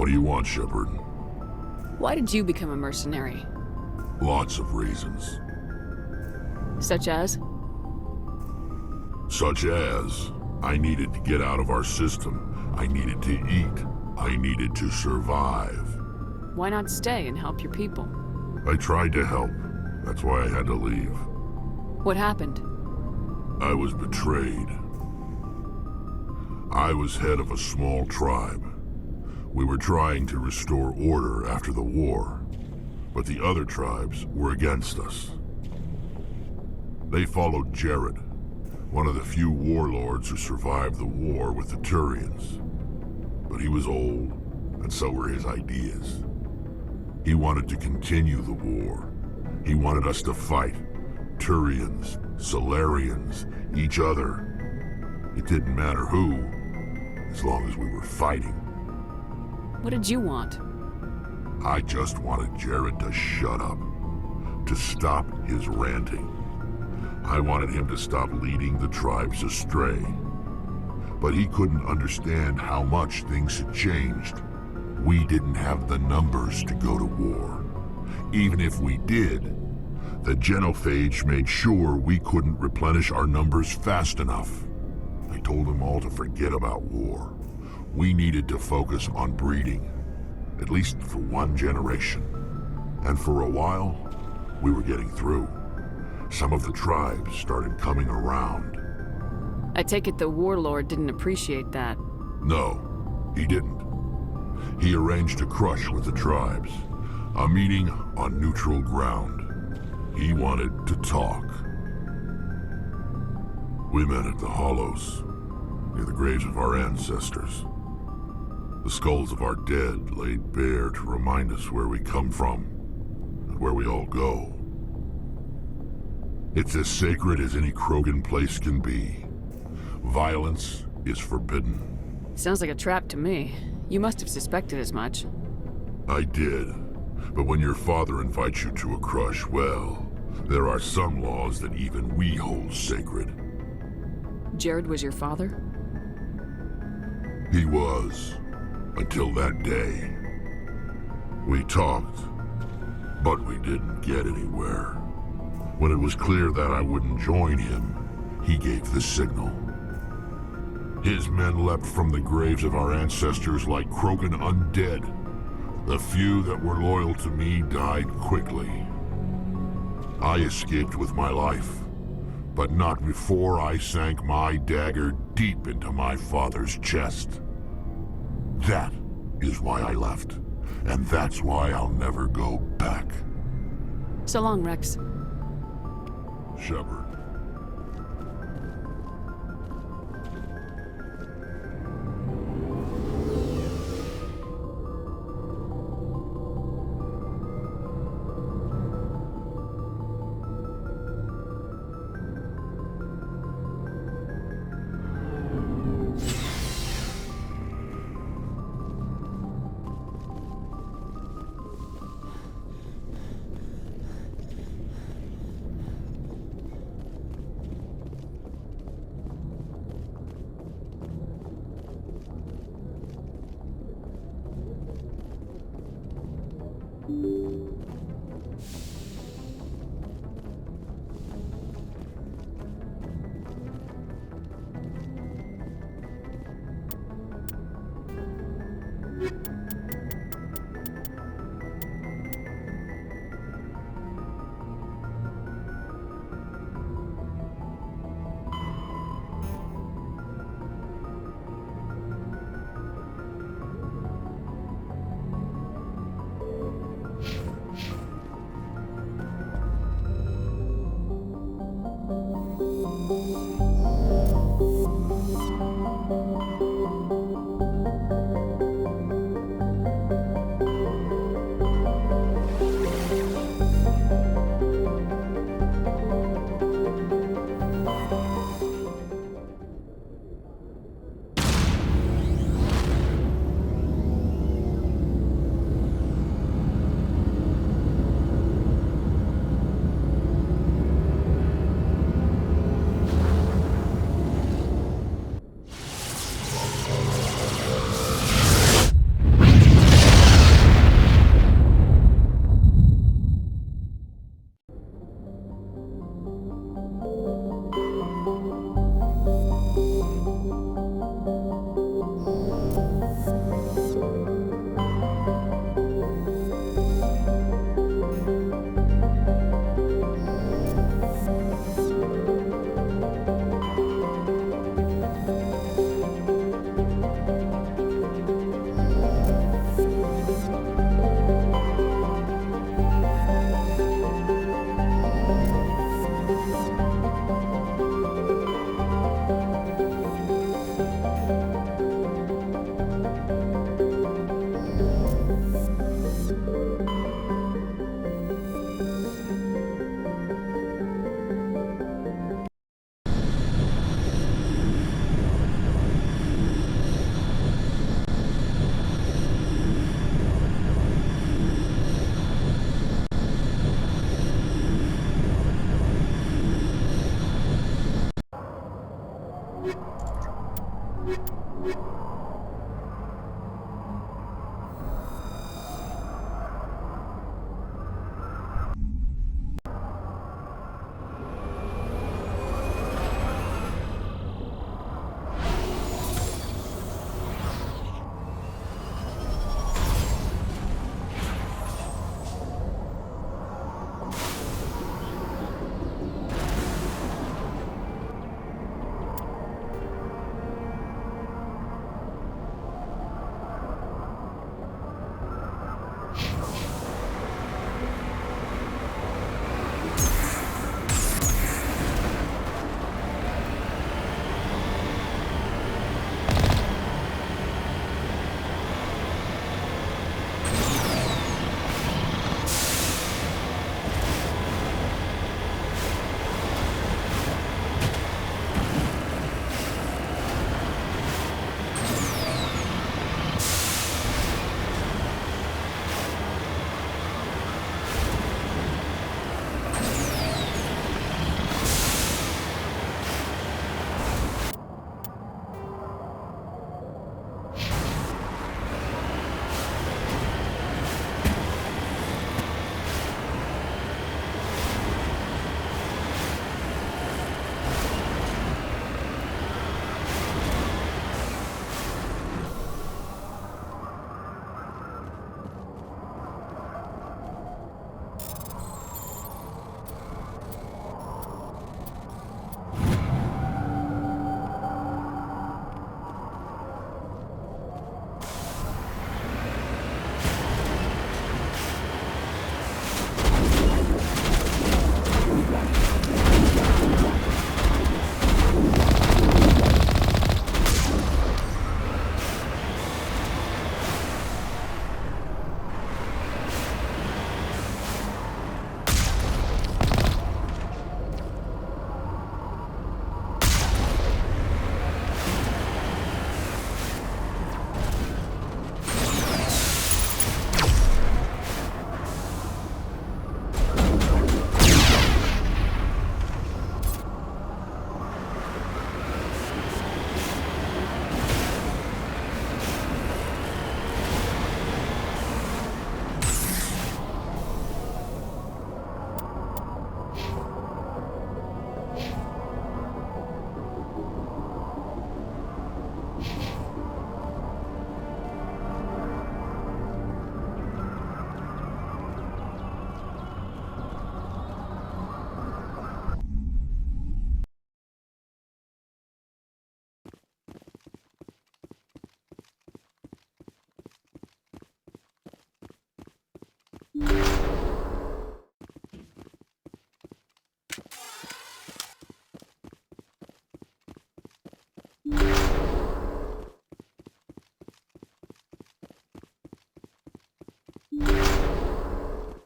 What do you want, Shepard? Why did you become a mercenary? Lots of reasons. Such as? Such as, I needed to get out of our system. I needed to eat. I needed to survive. Why not stay and help your people? I tried to help. That's why I had to leave. What happened? I was betrayed. I was head of a small tribe. We were trying to restore order after the war, but the other tribes were against us. They followed Jared, one of the few warlords who survived the war with the Turians. But he was old, and so were his ideas. He wanted to continue the war. He wanted us to fight. Turians, Solarians, each other. It didn't matter who, as long as we were fighting. What did you want? I just wanted Jared to shut up, to stop his ranting. I wanted him to stop leading the tribes astray. But he couldn't understand how much things had changed. We didn't have the numbers to go to war. Even if we did, the genophage made sure we couldn't replenish our numbers fast enough. I told them all to forget about war. We needed to focus on breeding, at least for one generation. And for a while, we were getting through. Some of the tribes started coming around. I take it the warlord didn't appreciate that. No, he didn't. He arranged a crush with the tribes, a meeting on neutral ground. He wanted to talk. We met at the Hollows, near the graves of our ancestors. The skulls of our dead laid bare to remind us where we come from and where we all go. It's as sacred as any Krogan place can be. Violence is forbidden. Sounds like a trap to me. You must have suspected as much. I did. But when your father invites you to a crush, well, there are some laws that even we hold sacred. Jared was your father? He was, until that day. We talked, but we didn't get anywhere. When it was clear that I wouldn't join him, he gave the signal. His men leapt from the graves of our ancestors like Krogan undead. The few that were loyal to me died quickly. I escaped with my life, but not before I sank my dagger deep into my father's chest. That is why I left, and that's why I'll never go back. So long, Rex. Shepard.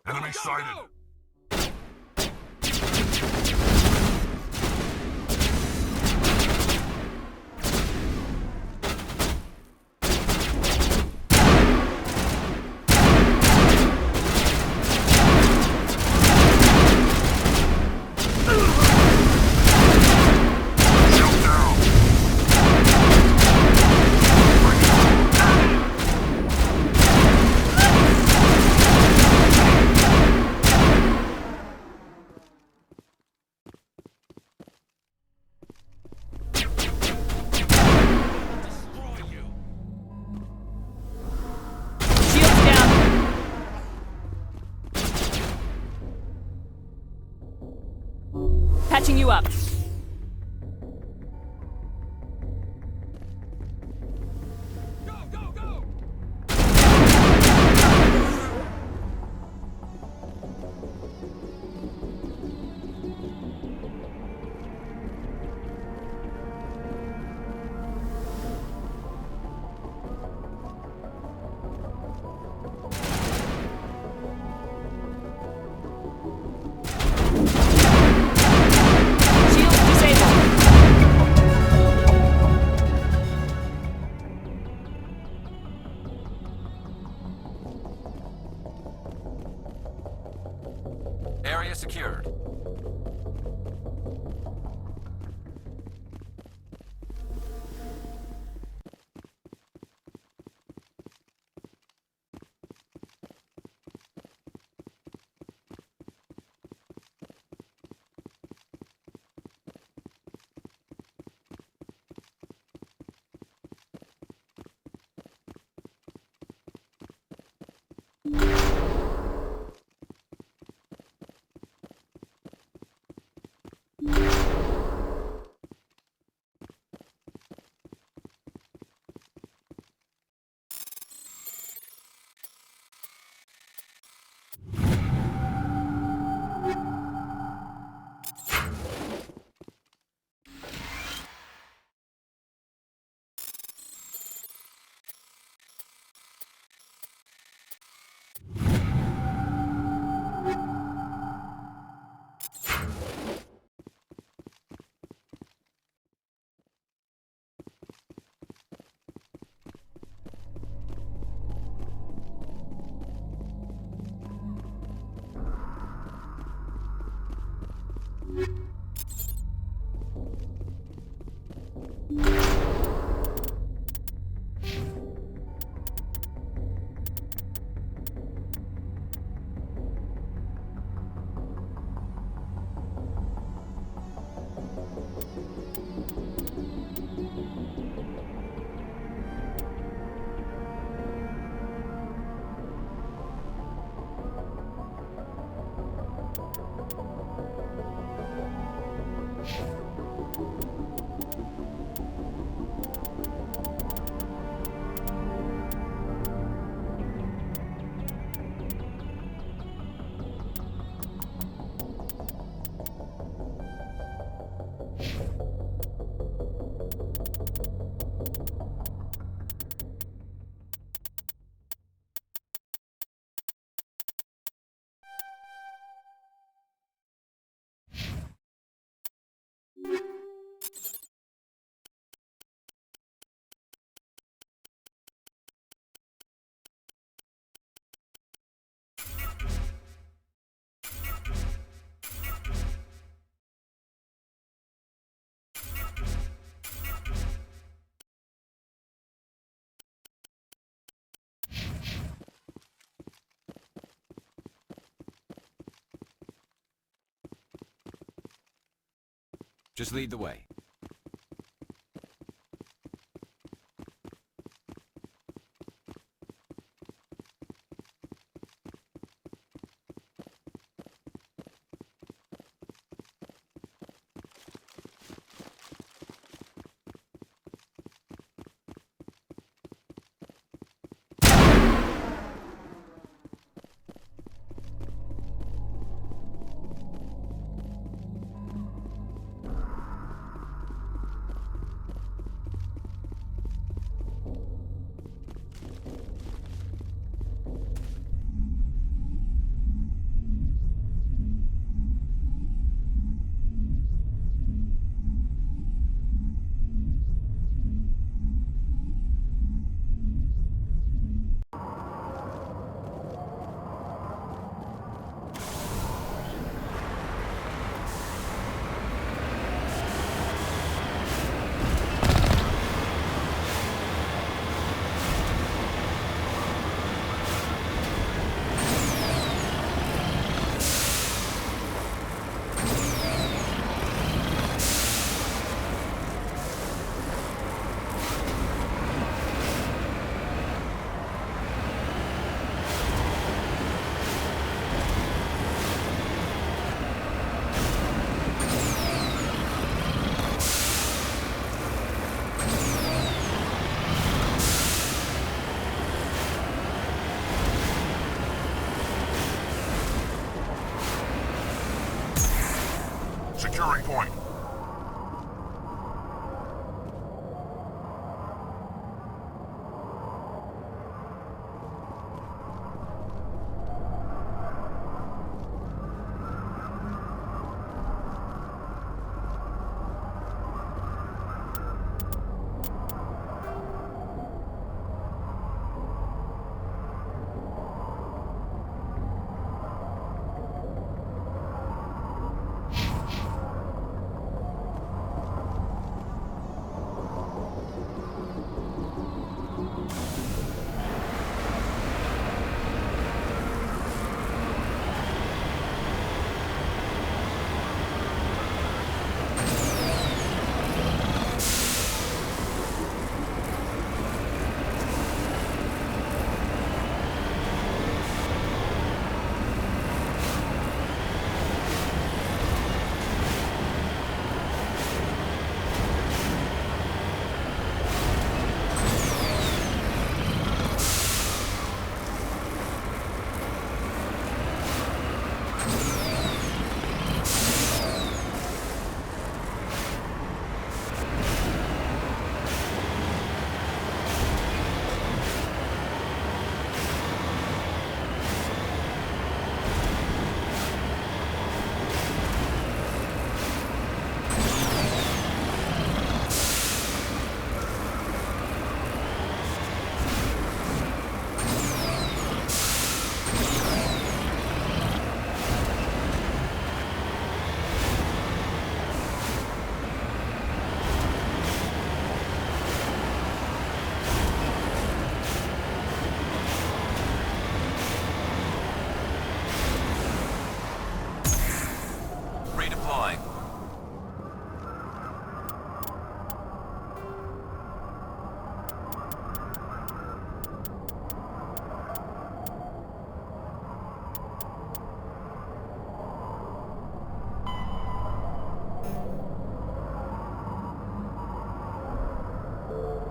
Enemy sighted! Patching you up. Shields Just lead the way.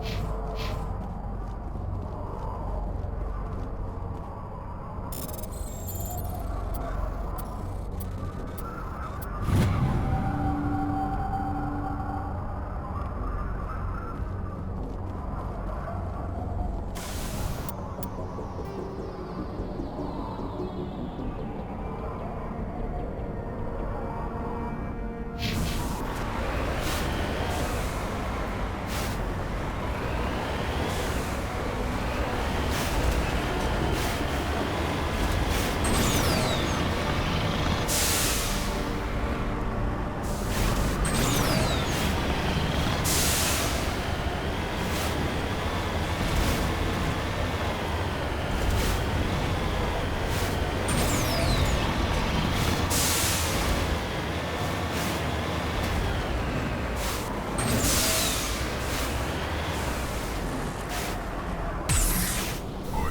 Moving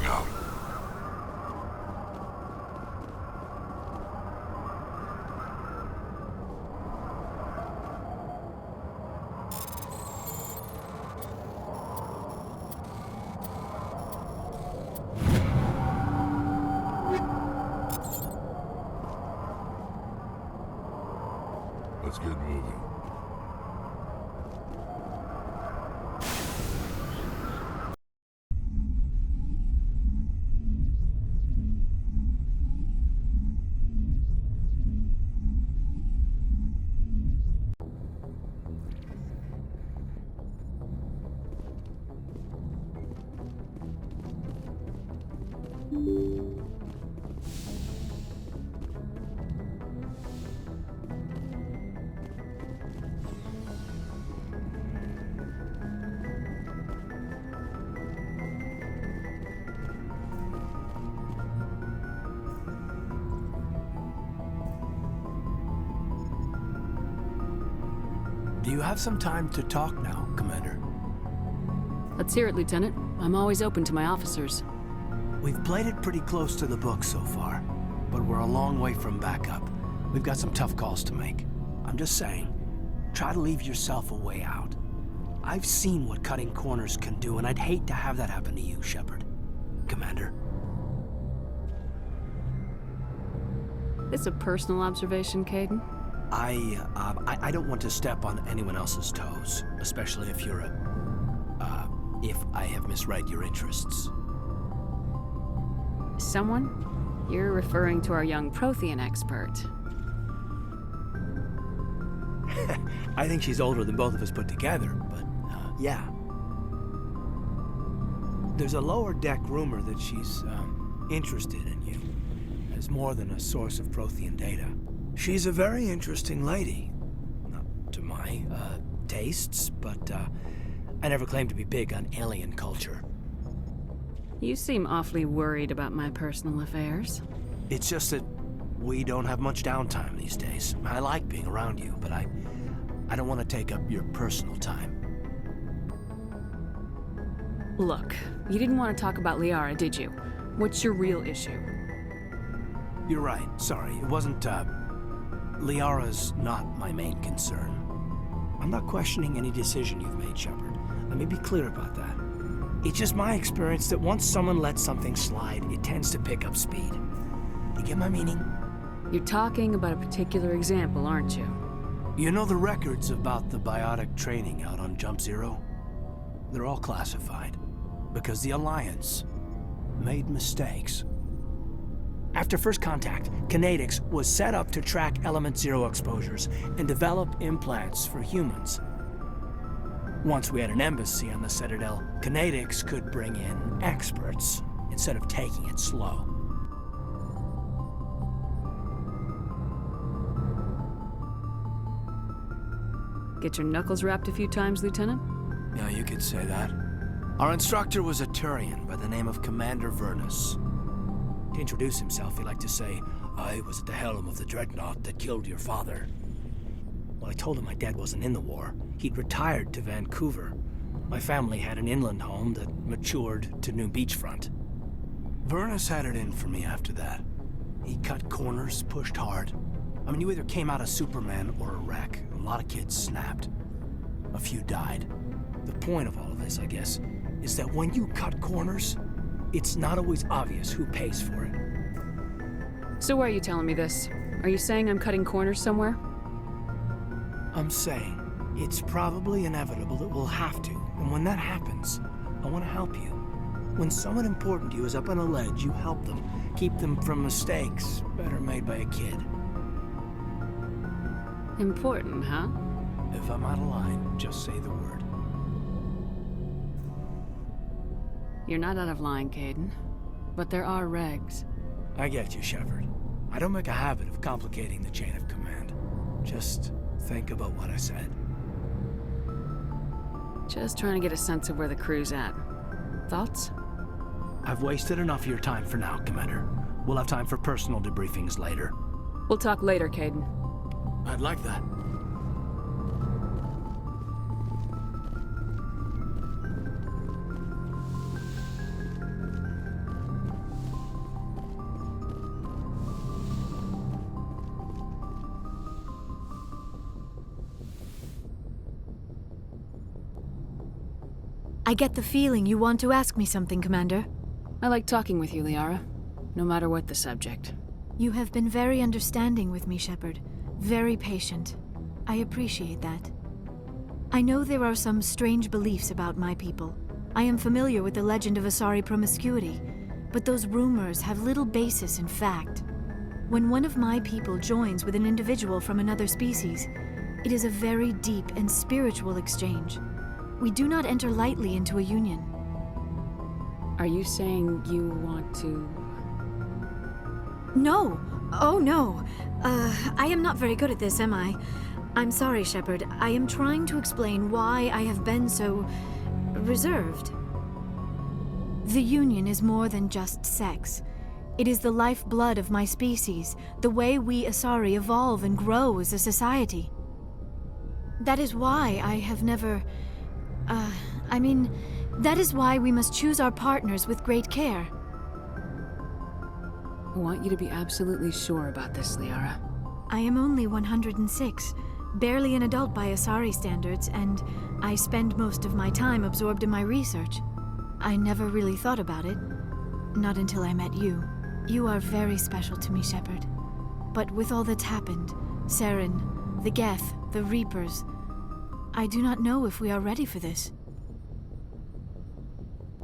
out. Let's get moving. Do you have some time to talk now, Commander? Let's hear it, Lieutenant. I'm always open to my officers. We've played it pretty close to the book so far, but we're a long way from backup. We've got some tough calls to make. I'm just saying, try to leave yourself a way out. I've seen what cutting corners can do, and I'd hate to have that happen to you, Shepard. Commander. This a personal observation, Caden? I don't want to step on anyone else's toes, especially if you're if I have misread your interests. Someone? You're referring to our young Prothean expert. I think she's older than both of us put together, but, yeah. There's a lower deck rumor that she's, interested in you, as more than a source of Prothean data. She's a very interesting lady. Not to my, tastes, but, I never claimed to be big on alien culture. You seem awfully worried about my personal affairs. It's just that we don't have much downtime these days. I like being around you, but I don't want to take up your personal time. Look, you didn't want to talk about Liara, did you? What's your real issue? You're right. Sorry. It wasn't, Liara's not my main concern. I'm not questioning any decision you've made, Shepard. Let me be clear about that. It's just my experience that once someone lets something slide, it tends to pick up speed. You get my meaning? You're talking about a particular example, aren't you? You know the records about the biotic training out on Jump Zero? They're all classified, because the Alliance made mistakes. After first contact, Kinetics was set up to track Element Zero exposures and develop implants for humans. Once we had an embassy on the Citadel, Kinetics could bring in experts instead of taking it slow. Get your knuckles rapped a few times, Lieutenant? Yeah, you could say that. Our instructor was a Turian by the name of Commander Vernus. To introduce himself, he liked to say, "I was at the helm of the dreadnought that killed your father." Well, I told him my dad wasn't in the war. He'd retired to Vancouver. My family had an inland home that matured to new beachfront. Vernus had it in for me after that. He cut corners, pushed hard. I mean, you either came out a Superman or a wreck. A lot of kids snapped. A few died. The point of all of this, I guess, is that when you cut corners, it's not always obvious who pays for it. So why are you telling me this? Are you saying I'm cutting corners somewhere? I'm saying it's probably inevitable that we'll have to, and when that happens, I want to help you. When someone important to you is up on a ledge, you help them, keep them from mistakes better made by a kid. Important, huh? If I'm out of line, just say the word. You're not out of line, Caden. But there are regs. I get you, Shepard. I don't make a habit of complicating the chain of command. Just think about what I said. Just trying to get a sense of where the crew's at. Thoughts? I've wasted enough of your time for now, Commander. We'll have time for personal debriefings later. We'll talk later, Caden. I'd like that. I get the feeling you want to ask me something, Commander. I like talking with you, Liara. No matter what the subject. You have been very understanding with me, Shepard. Very patient. I appreciate that. I know there are some strange beliefs about my people. I am familiar with the legend of Asari promiscuity, but those rumors have little basis in fact. When one of my people joins with an individual from another species, it is a very deep and spiritual exchange. We do not enter lightly into a union. Are you saying you want to... No! Oh no! I am not very good at this, am I? I'm sorry, Shepard. I am trying to explain why I have been so... reserved. The Union is more than just sex. It is the lifeblood of my species, the way we Asari evolve and grow as a society. That is why I have never... that is why we must choose our partners with great care. I want you to be absolutely sure about this, Liara. I am only 106, barely an adult by Asari standards, and I spend most of my time absorbed in my research. I never really thought about it. Not until I met you. You are very special to me, Shepard. But with all that's happened, Saren, the Geth, the Reapers, I do not know if we are ready for this.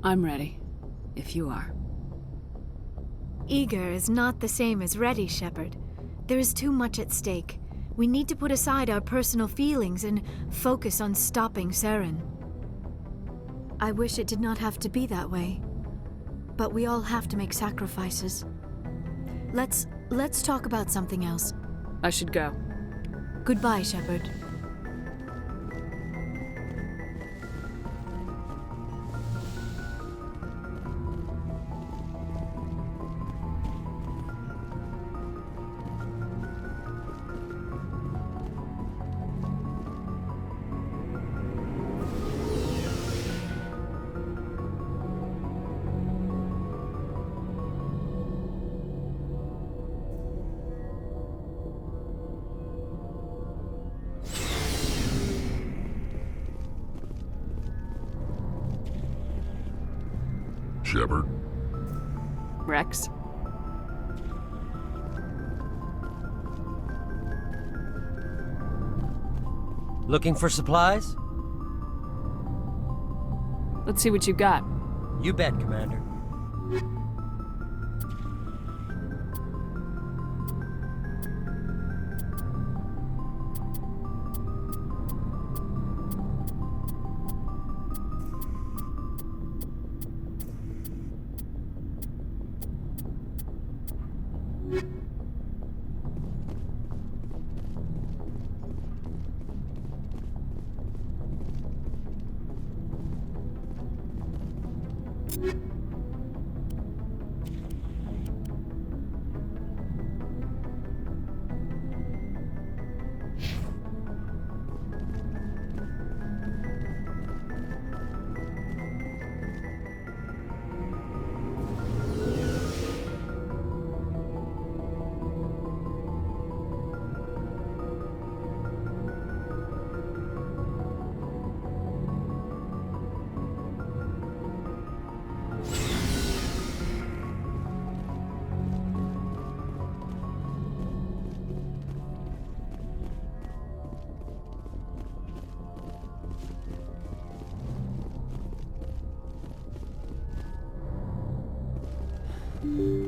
I'm ready, if you are. Eager is not the same as ready, Shepard. There is too much at stake. We need to put aside our personal feelings and focus on stopping Saren. I wish it did not have to be that way. But we all have to make sacrifices. Let's talk about something else. I should go. Goodbye, Shepard. Shepard? Rex? Looking for supplies? Let's see what you got. You bet, Commander. it.